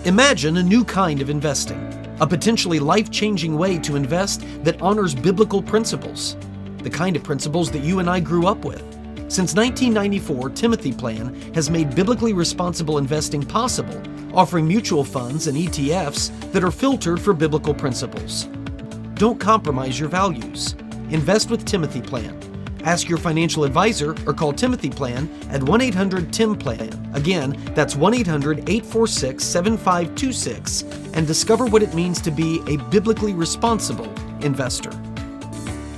Imagine a new kind of investing, a potentially life-changing way to invest that honors biblical principles, the kind of principles that you and I grew up with. Since 1994, Timothy Plan has made biblically responsible investing possible, offering mutual funds and ETFs that are filtered for biblical principles. Don't compromise your values. Invest with Timothy Plan. Ask your financial advisor or call Timothy Plan at 1-800-TIM-PLAN. Again, that's 1-800-846-7526 and discover what it means to be a biblically responsible investor.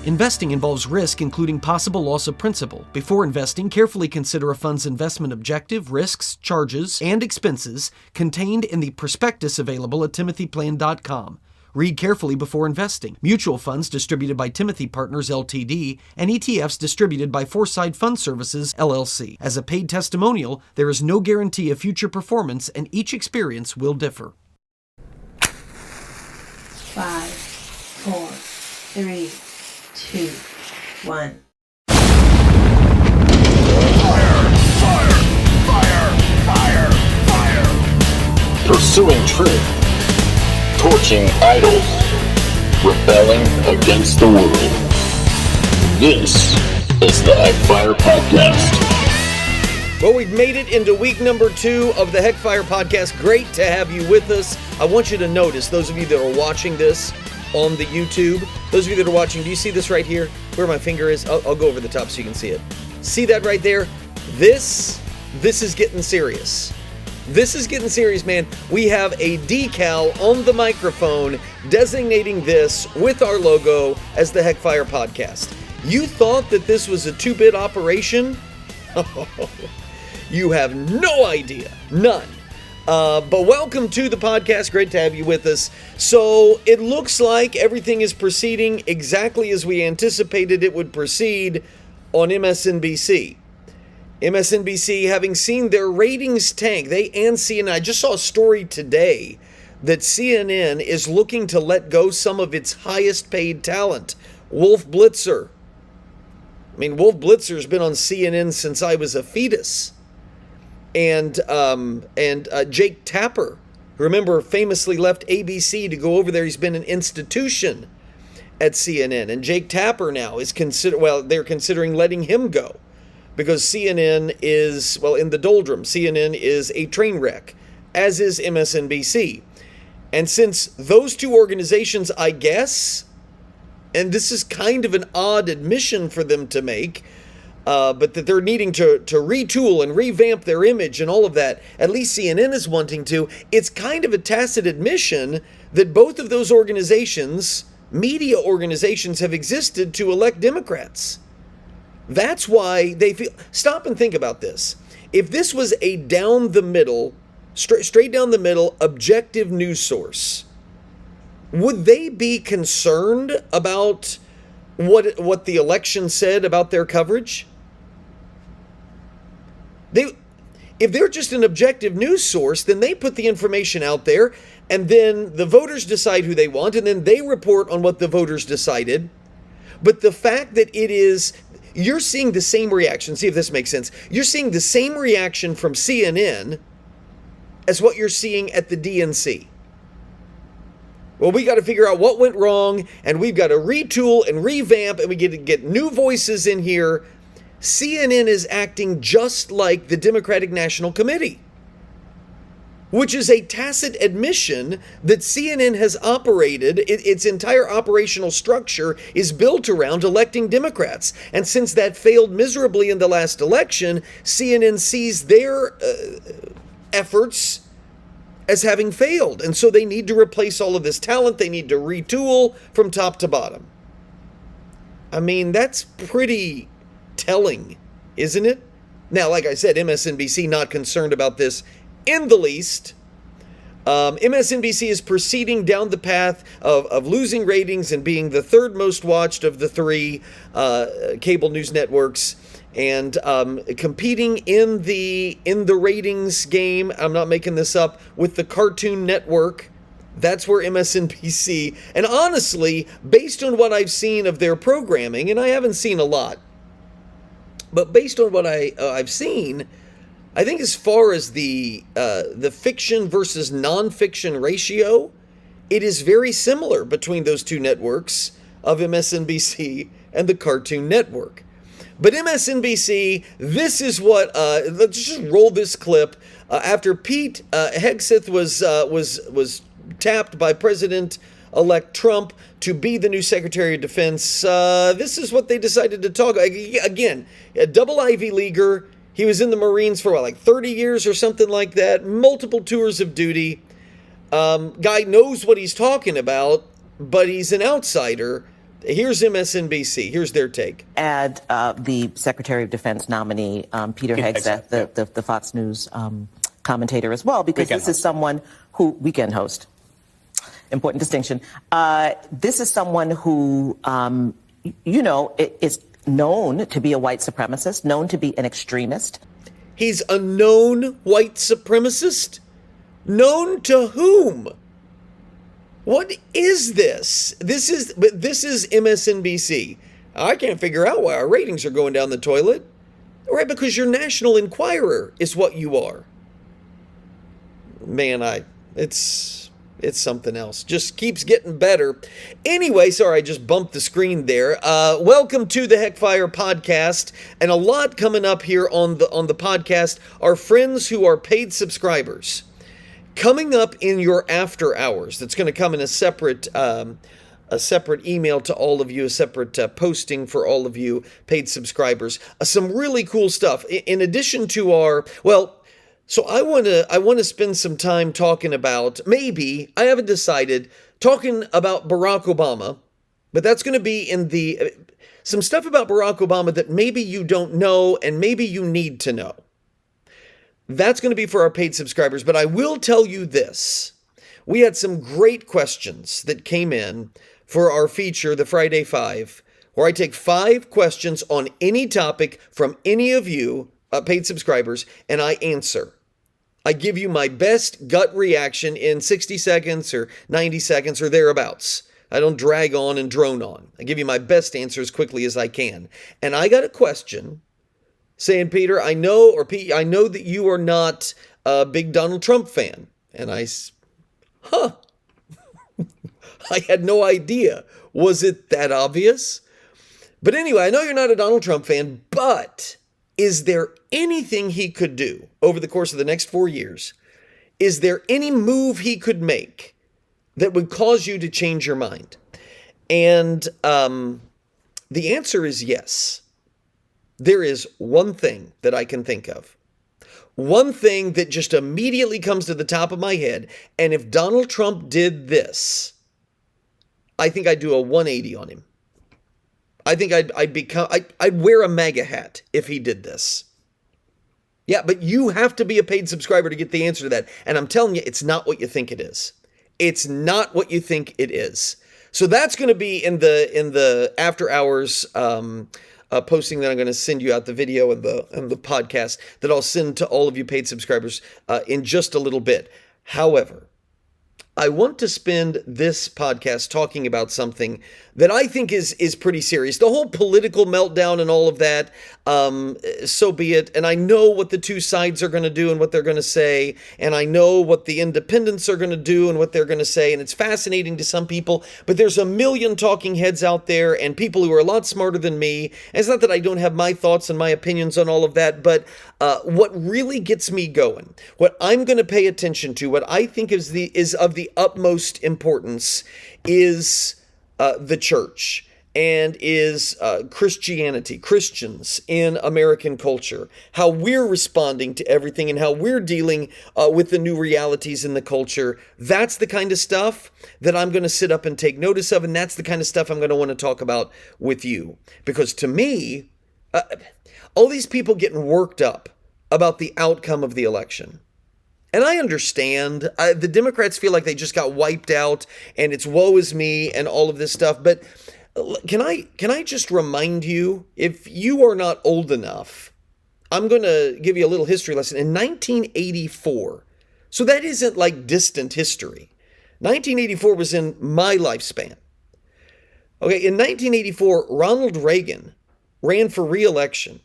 Investing involves risk, including possible loss of principal. Before investing, carefully consider a fund's investment objective, risks, charges, and expenses contained in the prospectus available at timothyplan.com. Read carefully before investing. Mutual funds distributed by Timothy Partners Ltd. and ETFs distributed by Foreside Fund Services LLC. As a paid testimonial, there is no guarantee of future performance and each experience will differ. 5, 4, 3, 2, 1. Fire! Pursuing truth. Torching idols, rebelling against the world. This is the HECKPHIRE Podcast. Well, we've made it into week number 2 of the HECKPHIRE Podcast. Great to have you with us. I want you to notice, those of you that are watching this on the YouTube, those of you that are watching, do you see this right here? Where my finger is? I'll go over the top so you can see it. See that right there? This is getting serious. This is getting serious, man. We have a decal on the microphone designating this with our logo as the HECKPHIRE Podcast. You thought that this was a 2-bit operation? You have no idea. None. But welcome to the podcast. Great to have you with us. So it looks like everything is proceeding exactly as we anticipated it would proceed on MSNBC. MSNBC, having seen their ratings tank, they and CNN, I just saw a story today that CNN is looking to let go some of its highest paid talent. Wolf Blitzer. I mean, Wolf Blitzer's been on CNN since I was a fetus. And Jake Tapper, remember, famously left ABC to go over there. He's been an institution at CNN. And Jake Tapper now is they're considering letting him go. Because CNN is, in the doldrums. CNN is a train wreck, as is MSNBC. And since those two organizations, I guess, and this is kind of an odd admission for them to make, but that they're needing to retool and revamp their image and all of that, at least CNN is wanting to, it's kind of a tacit admission that both of those organizations, media organizations, have existed to elect Democrats. That's why they feel. Stop and think about this. If this was a down the middle, straight down the middle, objective news source, would they be concerned about what the election said about their coverage? If they're just an objective news source, then they put the information out there, and then the voters decide who they want, and then they report on what the voters decided. But the fact that you're seeing the same reaction. See if this makes sense. You're seeing the same reaction from CNN as what you're seeing at the DNC. Well, we got to figure out what went wrong, and we've got to retool and revamp, and we get to get new voices in here. CNN is acting just like the Democratic National Committee, which is a tacit admission that CNN has operated, its entire operational structure is built around electing Democrats. And since that failed miserably in the last election, CNN sees their efforts as having failed. And so they need to replace all of this talent. They need to retool from top to bottom. I mean, that's pretty telling, isn't it? Now, like I said, MSNBC not concerned about this in the least. MSNBC is proceeding down the path of losing ratings and being the third most watched of the 3 cable news networks, and competing in the ratings game. I'm not making this up, with the Cartoon Network. That's where MSNBC, and honestly, based on what I've seen of their programming, and I haven't seen a lot, but based on what I've seen, I think as far as the fiction versus nonfiction ratio, it is very similar between those two networks of MSNBC and the Cartoon Network. But MSNBC, this is what, let's just roll this clip. After Pete Hegseth was tapped by President-elect Trump to be the new Secretary of Defense, this is what they decided to talk. Again, a double Ivy Leaguer. He was in the Marines for, 30 years or something like that. Multiple tours of duty. Guy knows what he's talking about, but he's an outsider. Here's MSNBC. Here's their take. Add the Secretary of Defense nominee, Peter Hegseth, the Fox News commentator as well, because this is someone who, weekend host, important distinction. This is someone who, is known to be a white supremacist, known to be an extremist. He's a known white supremacist? Known to whom? What is this? This is MSNBC. I can't figure out why our ratings are going down the toilet. Right, because your National Enquirer is what you are. Man, it's something else. Just keeps getting better. Anyway, sorry, I just bumped the screen there. Welcome to the HECKPHIRE podcast, and a lot coming up here on the podcast. Our friends who are paid subscribers. Coming up in your after hours, that's going to come in a separate email to all of you, a separate posting for all of you paid subscribers. Some really cool stuff. In addition to so I want to spend some time talking about, maybe, I haven't decided, talking about Barack Obama, but that's going to be in some stuff about Barack Obama that maybe you don't know and maybe you need to know. That's going to be for our paid subscribers, but I will tell you this. We had some great questions that came in for our feature, the Friday 5, where I take 5 questions on any topic from any of you, paid subscribers, and I answer. I give you my best gut reaction in 60 seconds or 90 seconds or thereabouts. I don't drag on and drone on. I give you my best answer as quickly as I can. And I got a question saying, Peter, I know that you are not a big Donald Trump fan. And I had no idea. Was it that obvious? But anyway, I know you're not a Donald Trump fan, but is there anything he could do over the course of the next 4 years? Is there any move he could make that would cause you to change your mind? And the answer is yes. There is one thing that I can think of. One thing that just immediately comes to the top of my head. And if Donald Trump did this, I think I'd do a 180 on him. I think I'd wear a MAGA hat if he did this. Yeah, but you have to be a paid subscriber to get the answer to that. And I'm telling you, it's not what you think it is. It's not what you think it is. So that's going to be in the after hours posting that I'm going to send you out, the video and the podcast that I'll send to all of you paid subscribers in just a little bit. However, I want to spend this podcast talking about something that I think is pretty serious. The whole political meltdown and all of that, so be it. And I know what the two sides are going to do and what they're going to say. And I know what the independents are going to do and what they're going to say. And it's fascinating to some people. But there's a million talking heads out there and people who are a lot smarter than me. And it's not that I don't have my thoughts and my opinions on all of that. But what really gets me going, what I'm going to pay attention to, what I think is of the utmost importance is the church and is Christianity, Christians in American culture, how we're responding to everything and how we're dealing with the new realities in the culture. That's the kind of stuff that I'm going to sit up and take notice of, and that's the kind of stuff I'm going to want to talk about with you. Because to me, all these people getting worked up about the outcome of the election. And I understand the Democrats feel like they just got wiped out and it's woe is me and all of this stuff. But can I just remind you, if you are not old enough, I'm going to give you a little history lesson. In 1984, so that isn't like distant history. 1984 was in my lifespan. Okay, in 1984, Ronald Reagan ran for re-election.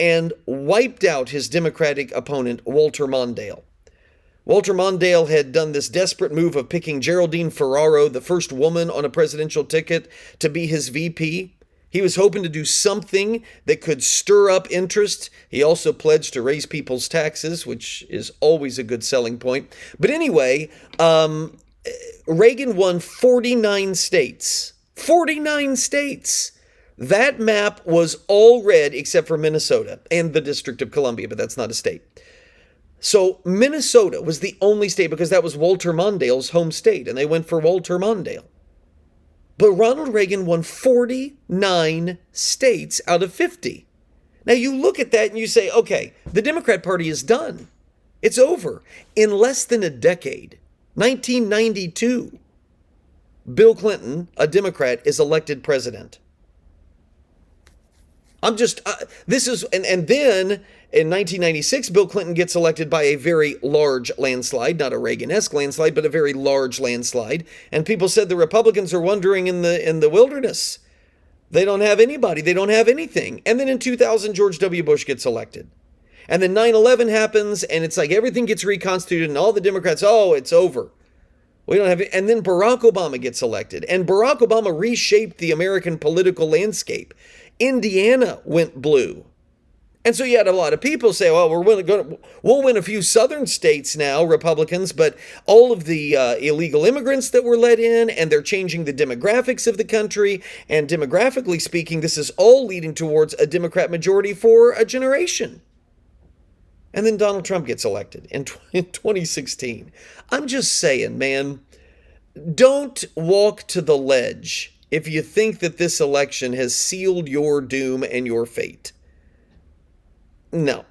and wiped out his Democratic opponent, Walter Mondale. Walter Mondale had done this desperate move of picking Geraldine Ferraro, the first woman on a presidential ticket, to be his VP. He was hoping to do something that could stir up interest. He also pledged to raise people's taxes, which is always a good selling point. But anyway, Reagan won 49 states. 49 states. That map was all red except for Minnesota and the District of Columbia, but that's not a state. So Minnesota was the only state because that was Walter Mondale's home state, and they went for Walter Mondale. But Ronald Reagan won 49 states out of 50. Now you look at that and you say, okay, the Democrat Party is done. It's over. In less than a decade, 1992, Bill Clinton, a Democrat, is elected president. And then in 1996, Bill Clinton gets elected by a very large landslide, not a Reagan-esque landslide, but a very large landslide. And people said the Republicans are wandering in the wilderness. They don't have anybody. They don't have anything. And then in 2000, George W. Bush gets elected. And then 9/11 happens, and it's like everything gets reconstituted, and all the Democrats, oh, it's over. We don't have it. And then Barack Obama gets elected. And Barack Obama reshaped the American political landscape. Indiana went blue. And so you had a lot of people say, well, we'll win a few southern states now, Republicans, but all of the illegal immigrants that were let in, and they're changing the demographics of the country. And demographically speaking, this is all leading towards a Democrat majority for a generation. And then Donald Trump gets elected in 2016. I'm just saying, man, don't walk to the ledge if you think that this election has sealed your doom and your fate. No,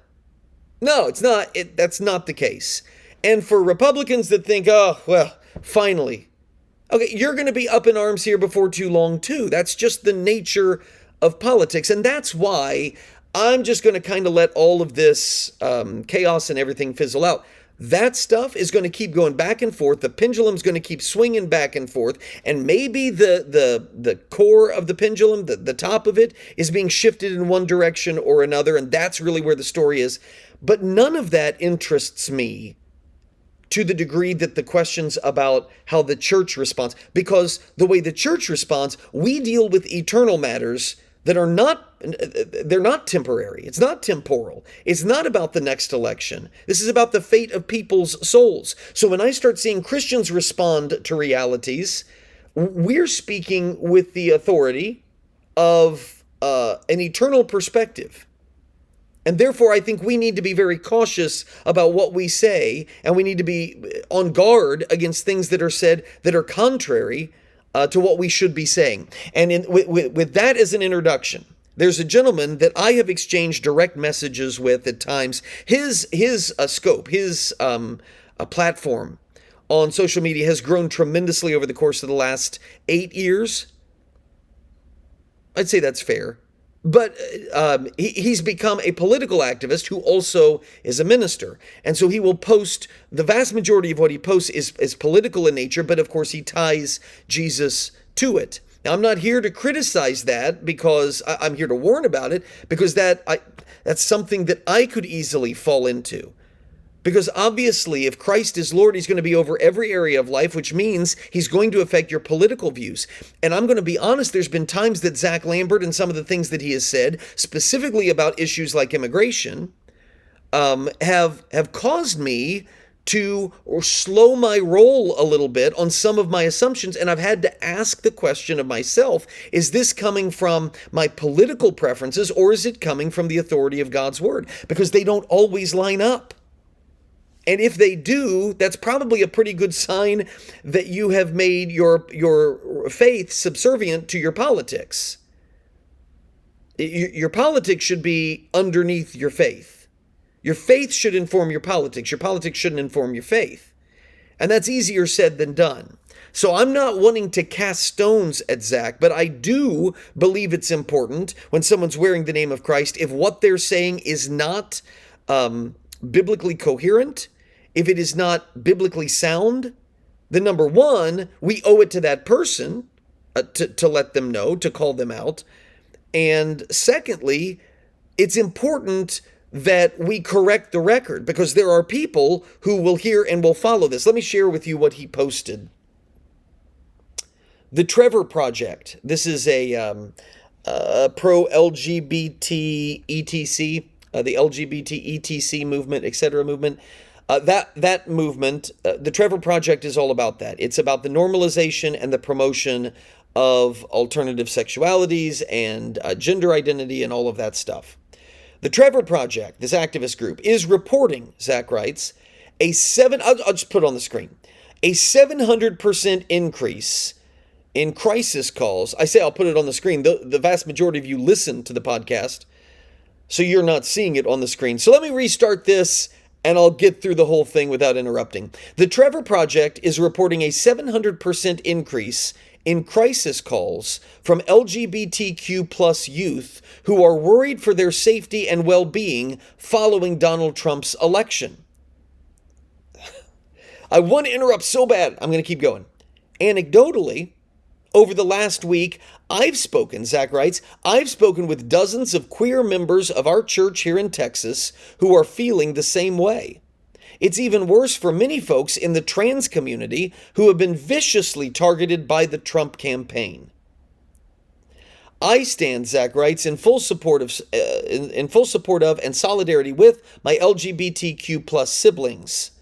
it's not. That's not the case. And for Republicans that think, oh, well, finally. Okay, you're going to be up in arms here before too long, too. That's just the nature of politics. And that's why I'm just going to kind of let all of this chaos and everything fizzle out. That stuff is going to keep going back and forth. The pendulum's going to keep swinging back and forth. And maybe the core of the pendulum, the top of it, is being shifted in one direction or another. And that's really where the story is. But none of that interests me to the degree that the questions about how the church responds. Because the way the church responds, we deal with eternal matters that are they're not temporary. It's not temporal. It's not about the next election. This is about the fate of people's souls. So when I start seeing Christians respond to realities, we're speaking with the authority of an eternal perspective. And therefore, I think we need to be very cautious about what we say, and we need to be on guard against things that are said that are contrary to what we should be saying. And with that as an introduction, there's a gentleman that I have exchanged direct messages with at times. His scope, his platform on social media has grown tremendously over the course of the last 8 years. I'd say that's fair. But he's become a political activist who also is a minister. And so he will post, the vast majority of what he posts is political in nature, but of course he ties Jesus to it. Now, I'm not here to criticize that because I'm here to warn about it, because that's something that I could easily fall into. Because obviously, if Christ is Lord, he's going to be over every area of life, which means he's going to affect your political views. And I'm going to be honest, there's been times that Zach Lambert and some of the things that he has said, specifically about issues like immigration, have caused me to slow my roll a little bit on some of my assumptions. And I've had to ask the question of myself, is this coming from my political preferences, or is it coming from the authority of God's word? Because they don't always line up. And if they do, that's probably a pretty good sign that you have made your faith subservient to your politics. Your politics should be underneath your faith. Your faith should inform your politics. Your politics shouldn't inform your faith. And that's easier said than done. So I'm not wanting to cast stones at Zach, but I do believe it's important when someone's wearing the name of Christ, if what they're saying is not biblically coherent, if it is not biblically sound, then number one, we owe it to that person to let them know, to call them out. And secondly, it's important that we correct the record because there are people who will hear and will follow this. Let me share with you what he posted. The Trevor Project. This is a pro-LGBT ETC, the LGBT ETC movement, etc. movement. That movement, the Trevor Project is all about that. It's about the normalization and the promotion of alternative sexualities and gender identity and all of that stuff. The Trevor Project, this activist group, is reporting, Zach writes, I'll just put it on the screen, a 700% increase in crisis calls. I say I'll put it on the screen. The vast majority of you listen to the podcast, so you're not seeing it on the screen. So let me restart this, and I'll get through the whole thing without interrupting. The Trevor Project is reporting a 700% increase in crisis calls from LGBTQ plus youth who are worried for their safety and well-being following Donald Trump's election. I want to interrupt so bad. I'm going to keep going. Anecdotally, over the last week, Zach writes, I've spoken with dozens of queer members of our church here in Texas who are feeling the same way. It's even worse for many folks in the trans community who have been viciously targeted by the Trump campaign. I stand, Zach writes, in full support of and solidarity with my LGBTQ plus siblings.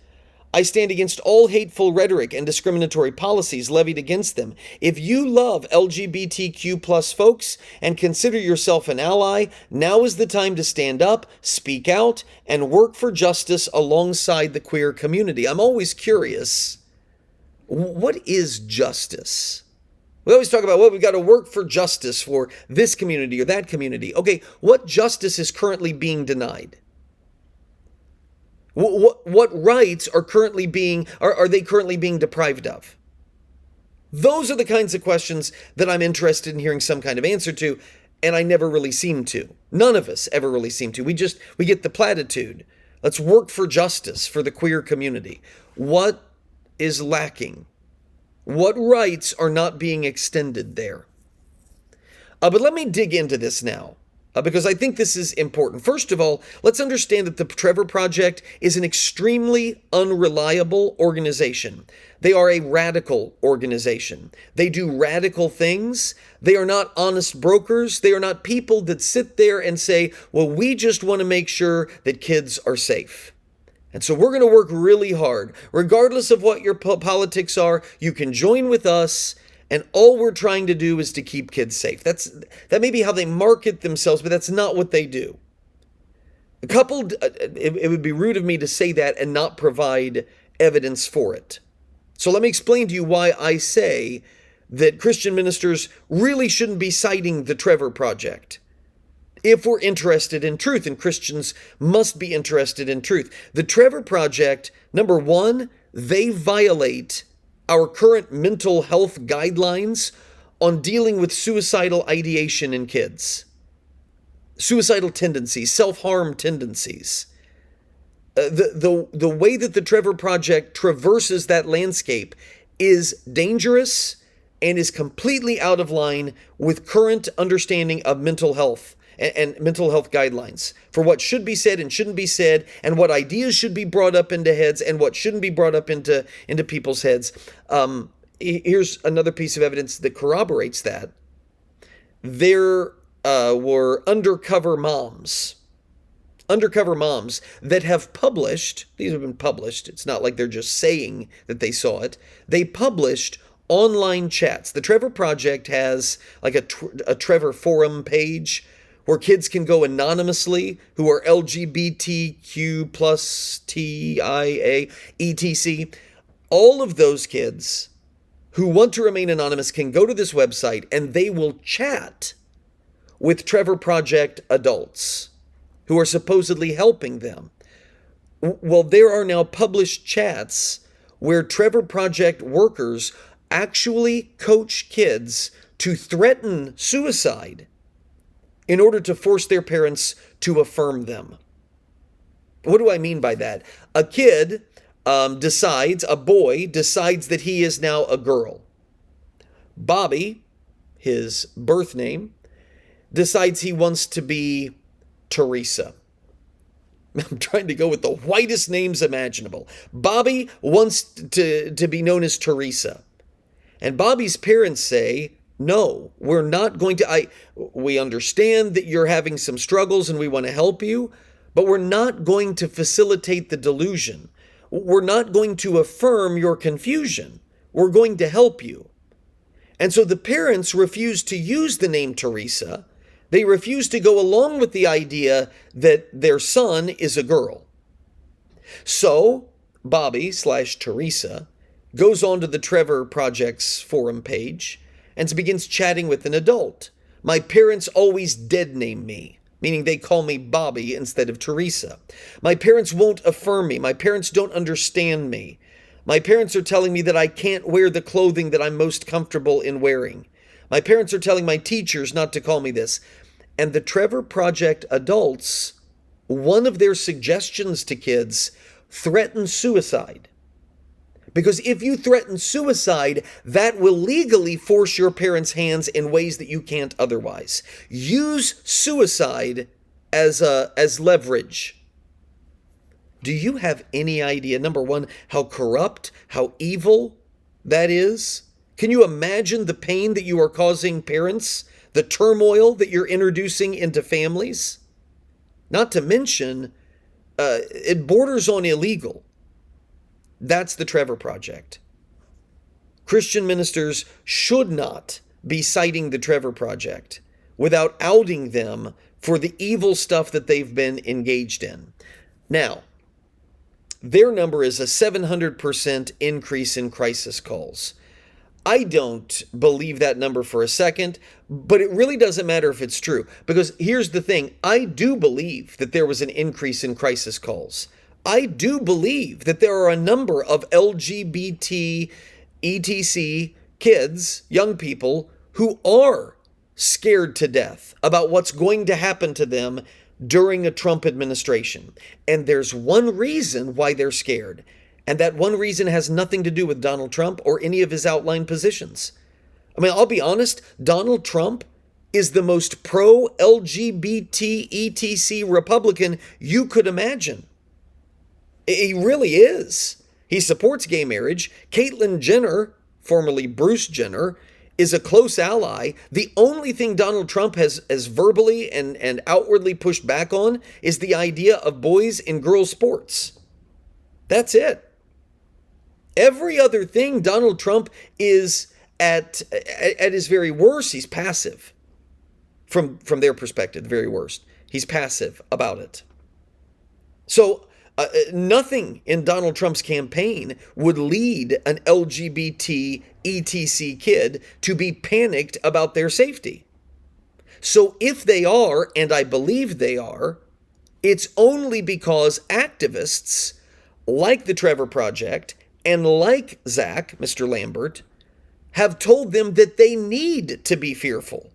I stand against all hateful rhetoric and discriminatory policies levied against them. If you love LGBTQ plus folks and consider yourself an ally, now is the time to stand up, speak out, and work for justice alongside the queer community. I'm always curious, what is justice? We always talk about, well, we've got to work for justice for this community or that community. Okay, what justice is currently being denied? What rights are they currently being deprived of? Those are the kinds of questions that I'm interested in hearing some kind of answer to, and I never really seem to. None of us ever really seem to. We get the platitude. Let's work for justice for the queer community. What is lacking? What rights are not being extended there? But let me dig into this now. Because I think this is important. First of all, let's understand that the Trevor Project is an extremely unreliable organization. They are a radical organization. They do radical things. They are not honest brokers. They are not people that sit there and say, well, we just want to make sure that kids are safe. And so we're going to work really hard. Regardless of what your politics are, you can join with us. And all we're trying to do is to keep kids safe. That may be how they market themselves, but that's not what they do. It would be rude of me to say that and not provide evidence for it. So let me explain to you why I say that Christian ministers really shouldn't be citing the Trevor Project. If we're interested in truth, and Christians must be interested in truth. The Trevor Project, number one, they violate our current mental health guidelines on dealing with suicidal ideation in kids. Suicidal tendencies, self-harm tendencies. The way that the Trevor Project traverses that landscape is dangerous and is completely out of line with current understanding of mental health and mental health guidelines for what should be said and shouldn't be said, and what ideas should be brought up into heads and what shouldn't be brought up into people's heads. Here's another piece of evidence that corroborates that. There were undercover moms that have published, these have been published, it's not like they're just saying that they saw it, they published online chats. The Trevor Project has like a Trevor forum page where kids can go anonymously who are LGBTQ plus TIA, etc. All of those kids who want to remain anonymous can go to this website and they will chat with Trevor Project adults who are supposedly helping them. Well, there are now published chats where Trevor Project workers actually coach kids to threaten suicide in order to force their parents to affirm them. What do I mean by that? A kid a boy decides that he is now a girl. Bobby, his birth name, decides he wants to be Teresa. I'm trying to go with the whitest names imaginable. Bobby wants to be known as Teresa. And Bobby's parents say, no, we're not going to. We understand that you're having some struggles and we want to help you, but we're not going to facilitate the delusion. We're not going to affirm your confusion. We're going to help you. And so the parents refuse to use the name Teresa. They refuse to go along with the idea that their son is a girl. So Bobby/Teresa goes onto the Trevor Project's forum page and begins chatting with an adult. My parents always dead name me, meaning they call me Bobby instead of Teresa. My parents won't affirm me. My parents don't understand me. My parents are telling me that I can't wear the clothing that I'm most comfortable in wearing. My parents are telling my teachers not to call me this. And the Trevor Project adults, one of their suggestions to kids, threaten suicide. Because if you threaten suicide, that will legally force your parents' hands in ways that you can't otherwise. Use suicide as leverage. Do you have any idea, number one, how corrupt, how evil that is? Can you imagine the pain that you are causing parents, the turmoil that you're introducing into families? Not to mention, it borders on illegal. That's the Trevor Project. Christian ministers should not be citing the Trevor Project without outing them for the evil stuff that they've been engaged in. Now, their number is a 700% increase in crisis calls. I don't believe that number for a second, but it really doesn't matter if it's true. Because here's the thing, I do believe that there was an increase in crisis calls. I do believe that there are a number of LGBT, etc. kids, young people, who are scared to death about what's going to happen to them during a Trump administration. And there's one reason why they're scared. And that one reason has nothing to do with Donald Trump or any of his outlined positions. I mean, I'll be honest, Donald Trump is the most pro-LGBT, etc. Republican you could imagine. He really is. He supports gay marriage. Caitlyn Jenner, formerly Bruce Jenner, is a close ally. The only thing Donald Trump has verbally and outwardly pushed back on is the idea of boys and girls sports. That's it. Every other thing, Donald Trump is at his very worst, he's passive. From their perspective, the very worst. He's passive about it. So nothing in Donald Trump's campaign would lead an LGBT, etc. kid to be panicked about their safety. So if they are, and I believe they are, it's only because activists like the Trevor Project and like Zach, Mr. Lambert, have told them that they need to be fearful.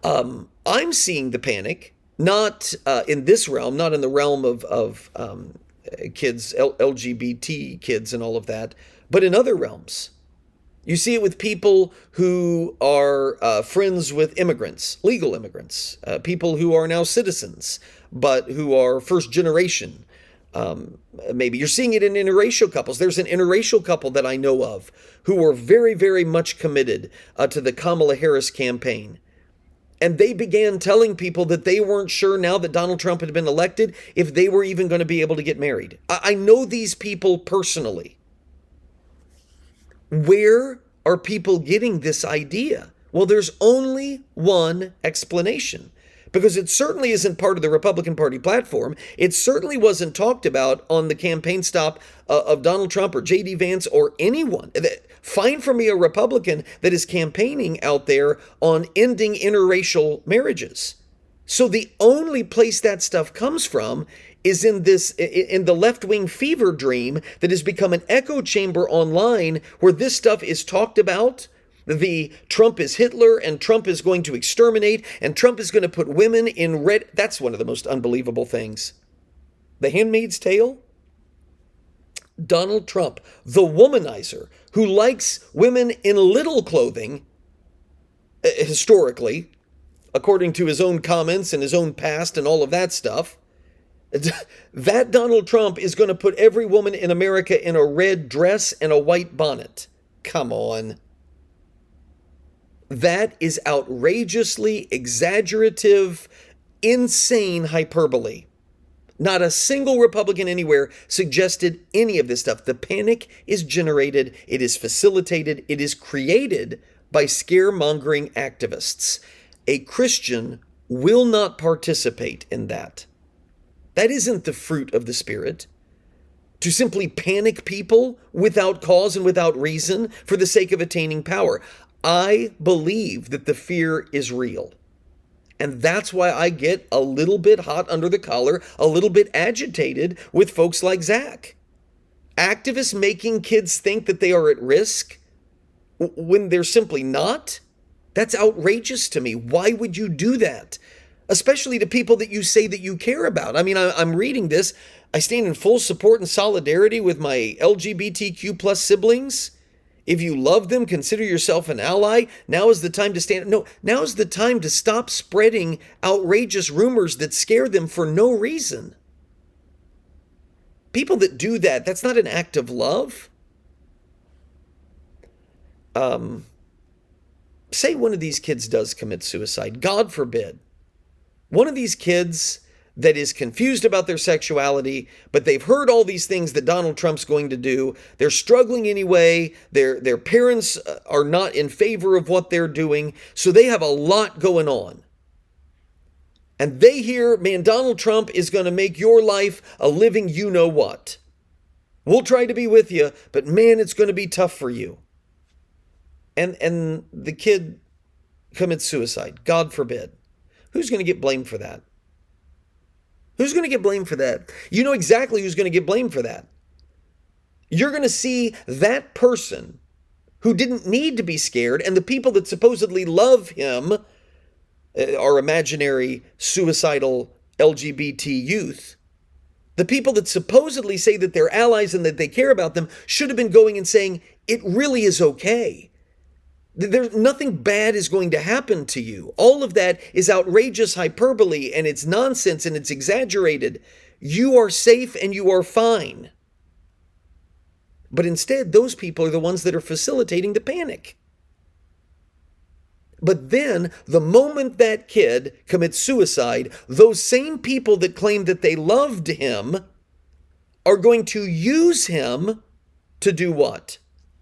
I'm seeing the panic, not in this realm, not in the realm of kids, LGBT kids and all of that, but in other realms. You see it with people who are friends with immigrants, legal immigrants, people who are now citizens, but who are first generation. Maybe you're seeing it in interracial couples. There's an interracial couple that I know of who were very, very much committed to the Kamala Harris campaign. And they began telling people that they weren't sure now that Donald Trump had been elected if they were even going to be able to get married. I know these people personally. Where are people getting this idea? Well, there's only one explanation. Because it certainly isn't part of the Republican Party platform. It certainly wasn't talked about on the campaign stop of Donald Trump or J.D. Vance or anyone. Find for me a Republican that is campaigning out there on ending interracial marriages. So the only place that stuff comes from is in the left-wing fever dream that has become an echo chamber online where this stuff is talked about. The Trump is Hitler and Trump is going to exterminate and Trump is going to put women in red. That's one of the most unbelievable things. The Handmaid's Tale. Donald Trump, the womanizer who likes women in little clothing, historically, according to his own comments and his own past and all of that stuff, that Donald Trump is going to put every woman in America in a red dress and a white bonnet. Come on. That is outrageously exaggerative, insane hyperbole. Not a single Republican anywhere suggested any of this stuff. The panic is generated, it is facilitated, it is created by scaremongering activists. A Christian will not participate in that. That isn't the fruit of the Spirit. To simply panic people without cause and without reason for the sake of attaining power. I believe that the fear is real. And that's why I get a little bit hot under the collar, a little bit agitated with folks like Zach. Activists making kids think that they are at risk when they're simply not. That's outrageous to me. Why would you do that? Especially to people that you say that you care about. I mean, I'm reading this. I stand in full support and solidarity with my LGBTQ plus siblings. If you love them, consider yourself an ally. Now is the time to stand. No, now is the time to stop spreading outrageous rumors that scare them for no reason. People that do that, that's not an act of love. Say one of these kids does commit suicide. God forbid. One of these kids that is confused about their sexuality, but they've heard all these things that Donald Trump's going to do. They're struggling anyway. Their parents are not in favor of what they're doing. So they have a lot going on. And they hear, man, Donald Trump is going to make your life a living you know what. We'll try to be with you, but man, it's going to be tough for you. And the kid commits suicide. God forbid. Who's going to get blamed for that? Who's going to get blamed for that? You know exactly who's going to get blamed for that. You're going to see that person who didn't need to be scared, and the people that supposedly love him, our imaginary suicidal LGBT youth, the people that supposedly say that they're allies and that they care about them should have been going and saying, it really is okay. There's nothing bad is going to happen to you. All of that is outrageous hyperbole and it's nonsense and it's exaggerated. You are safe and you are fine. But instead, those people are the ones that are facilitating the panic. But then, the moment that kid commits suicide, those same people that claimed that they loved him are going to use him to do what?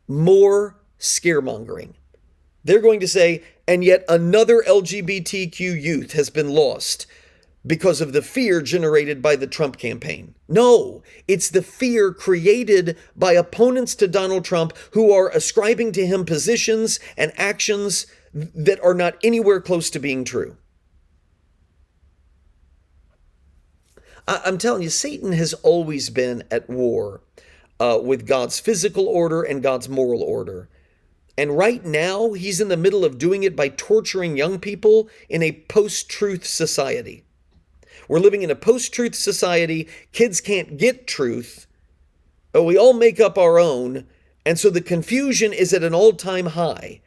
More scaremongering. They're going to say, and yet another LGBTQ youth has been lost because of the fear generated by the Trump campaign. No, it's the fear created by opponents to Donald Trump who are ascribing to him positions and actions that are not anywhere close to being true. I'm telling you, Satan has always been at war with God's physical order and God's moral order. And right now, he's in the middle of doing it by torturing young people in a post-truth society. We're living in a post-truth society. Kids can't get truth. We all make up our own. And so the confusion is at an all-time high.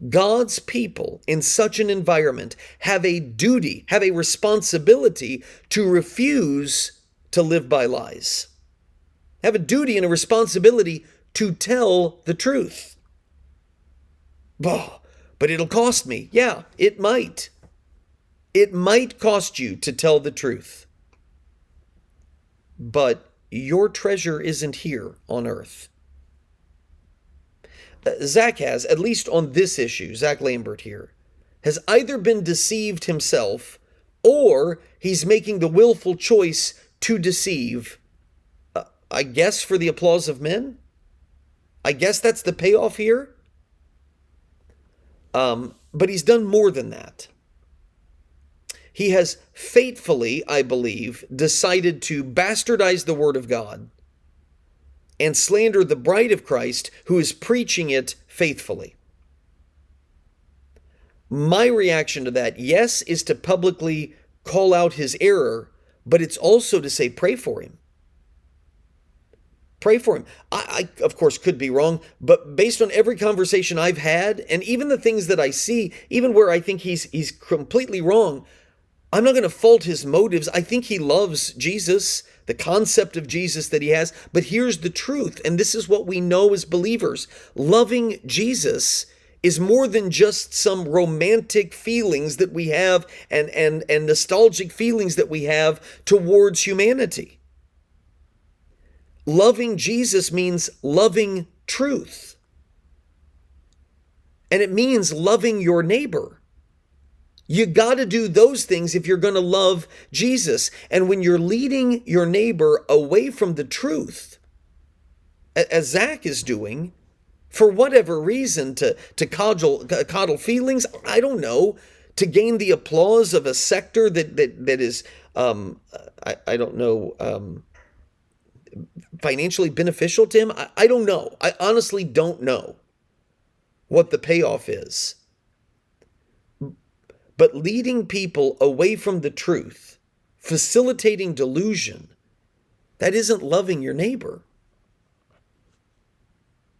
God's people in such an environment have a duty, have a responsibility to refuse to live by lies. Have a duty and a responsibility to tell the truth. Oh, but it'll cost me. Yeah, it might. It might cost you to tell the truth. But your treasure isn't here on earth. Zach has, at least on this issue, Zach Lambert here, has either been deceived himself or he's making the willful choice to deceive, I guess for the applause of men? I guess that's the payoff here? But he's done more than that. He has fatefully, I believe, decided to bastardize the word of God and slander the bride of Christ who is preaching it faithfully. My reaction to that, yes, is to publicly call out his error, but it's also to say, pray for him. pray for him. I of course, could be wrong, but based on every conversation I've had, and even the things that I see, even where I think he's completely wrong, I'm not going to fault his motives. I think he loves Jesus, the concept of Jesus that he has. But here's the truth, and this is what we know as believers. Loving Jesus is more than just some romantic feelings that we have and nostalgic feelings that we have towards humanity. Loving Jesus means loving truth. And it means loving your neighbor. You got to do those things if you're going to love Jesus. And when you're leading your neighbor away from the truth, as Zach is doing, for whatever reason, to coddle feelings, I don't know, to gain the applause of a sector that is, I don't know, financially beneficial to him. I don't know. I honestly don't know what the payoff is. But leading people away from the truth, facilitating delusion, that isn't loving your neighbor.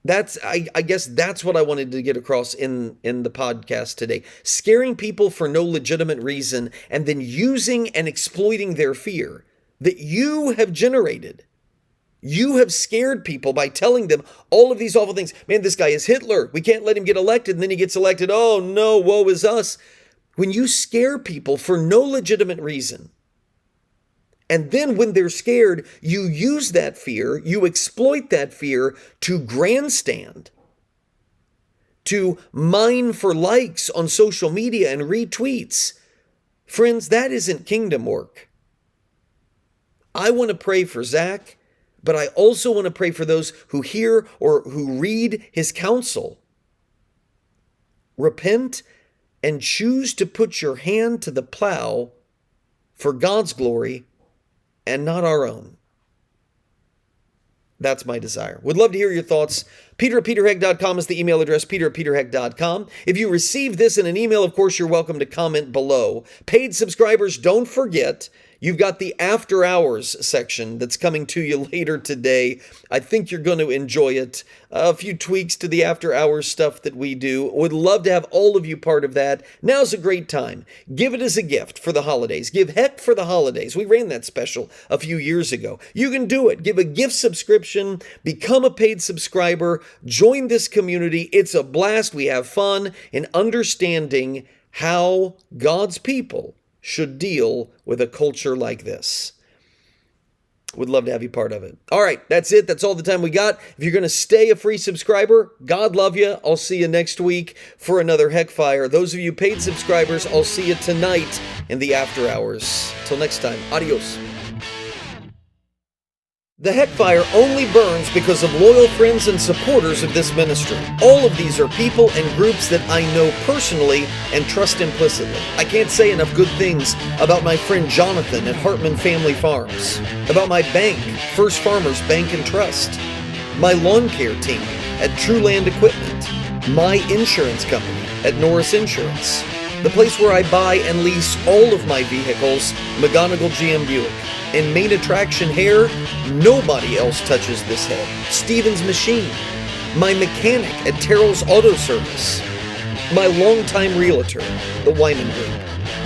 I guess that's what I wanted to get across in the podcast today. Scaring people for no legitimate reason and then using and exploiting their fear that you have generated. You have scared people by telling them all of these awful things. Man, this guy is Hitler. We can't let him get elected. And then he gets elected. Oh no, woe is us. When you scare people for no legitimate reason, and then when they're scared, you use that fear, you exploit that fear to grandstand, to mine for likes on social media and retweets. Friends, that isn't kingdom work. I want to pray for Zach, but I also want to pray for those who hear or who read his counsel. Repent and choose to put your hand to the plow for God's glory and not our own. That's my desire. Would love to hear your thoughts. Peter@peterheck.com is the email address, peter@peterheck.com. If you receive this in an email, of course, you're welcome to comment below. Paid subscribers, don't forget, you've got the After Hours section that's coming to you later today. I think you're going to enjoy it. A few tweaks to the After Hours stuff that we do. Would love to have all of you part of that. Now's a great time. Give it as a gift for the holidays. Give heck for the holidays. We ran that special a few years ago. You can do it. Give a gift subscription. Become a paid subscriber. Join this community. It's a blast. We have fun in understanding how God's people should deal with a culture like this. Would love to have you part of it. All right, that's it. That's all the time we got. If you're going to stay a free subscriber, God love you. I'll see you next week for another HECKPHIRE. Those of you paid subscribers, I'll see you tonight in the After Hours. Till next time, adios. The HECKPHIRE only burns because of loyal friends and supporters of this ministry. All of these are people and groups that I know personally and trust implicitly. I can't say enough good things about my friend Jonathan at Hartman Family Farms, about my bank, First Farmers Bank and Trust, my lawn care team at Trueland Equipment, my insurance company at Norris Insurance, the place where I buy and lease all of my vehicles, McGonigal GM Buick. And main attraction hair, nobody else touches this head. Steven's Machine. My mechanic at Terrell's Auto Service. My longtime realtor, the Wyman Group.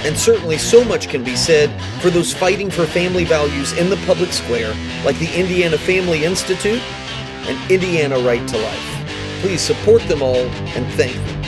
And certainly so much can be said for those fighting for family values in the public square, like the Indiana Family Institute and Indiana Right to Life. Please support them all and thank them.